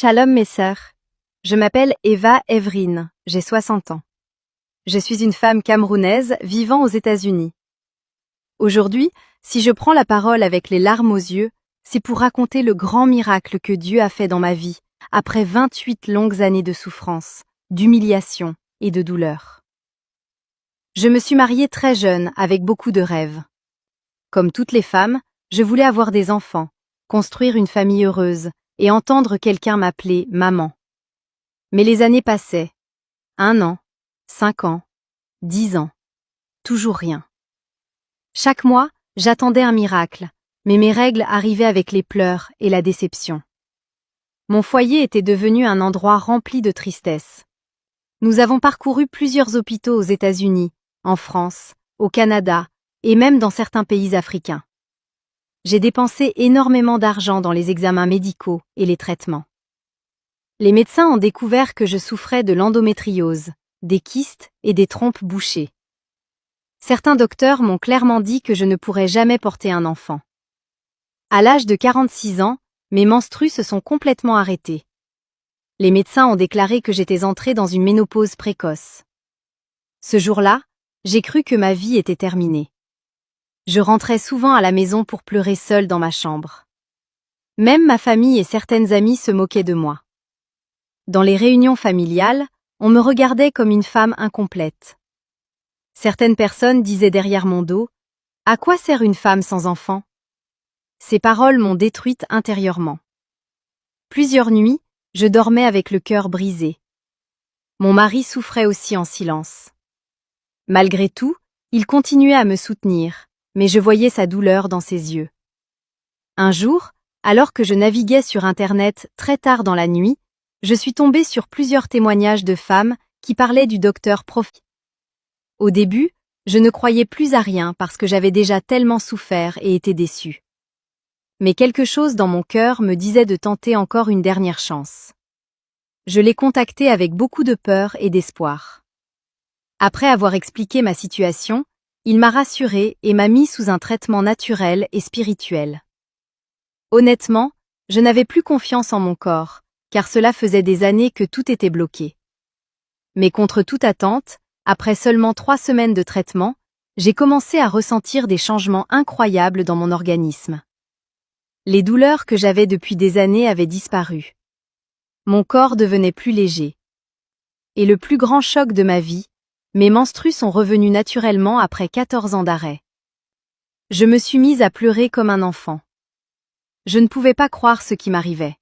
Shalom mes sœurs. Je m'appelle Eva Evrine, j'ai 60 ans. Je suis une femme camerounaise vivant aux États-Unis. Aujourd'hui, si je prends la parole avec les larmes aux yeux, c'est pour raconter le grand miracle que Dieu a fait dans ma vie, après 28 longues années de souffrance, d'humiliation et de douleur. Je me suis mariée très jeune avec beaucoup de rêves. Comme toutes les femmes, je voulais avoir des enfants, construire une famille heureuse et entendre quelqu'un m'appeler maman. Mais les années passaient. 1 an, 5 ans, 10 ans. Toujours rien. Chaque mois, j'attendais un miracle, mais mes règles arrivaient avec les pleurs et la déception. Mon foyer était devenu un endroit rempli de tristesse. Nous avons parcouru plusieurs hôpitaux aux États-Unis, en France, au Canada et même dans certains pays africains. J'ai dépensé énormément d'argent dans les examens médicaux et les traitements. Les médecins ont découvert que je souffrais de l'endométriose, des kystes et des trompes bouchées. Certains docteurs m'ont clairement dit que je ne pourrais jamais porter un enfant. À l'âge de 46 ans, mes menstrues se sont complètement arrêtées. Les médecins ont déclaré que j'étais entrée dans une ménopause précoce. Ce jour-là, j'ai cru que ma vie était terminée. Je rentrais souvent à la maison pour pleurer seule dans ma chambre. Même ma famille et certaines amies se moquaient de moi. Dans les réunions familiales, on me regardait comme une femme incomplète. Certaines personnes disaient derrière mon dos « À quoi sert une femme sans enfant ?» Ces paroles m'ont détruite intérieurement. Plusieurs nuits, je dormais avec le cœur brisé. Mon mari souffrait aussi en silence. Malgré tout, il continuait à me soutenir, mais je voyais sa douleur dans ses yeux. Un jour, alors que je naviguais sur Internet très tard dans la nuit, je suis tombée sur plusieurs témoignages de femmes qui parlaient du docteur Profi. Au début, je ne croyais plus à rien parce que j'avais déjà tellement souffert et été déçue. Mais quelque chose dans mon cœur me disait de tenter encore une dernière chance. Je l'ai contacté avec beaucoup de peur et d'espoir. Après avoir expliqué ma situation, il m'a rassurée et m'a mis sous un traitement naturel et spirituel. Honnêtement, je n'avais plus confiance en mon corps, car cela faisait des années que tout était bloqué. Mais contre toute attente, après seulement 3 semaines de traitement, j'ai commencé à ressentir des changements incroyables dans mon organisme. Les douleurs que j'avais depuis des années avaient disparu. Mon corps devenait plus léger. Et le plus grand choc de ma vie, mes menstrues sont revenues naturellement après 14 ans d'arrêt. Je me suis mise à pleurer comme un enfant. Je ne pouvais pas croire ce qui m'arrivait.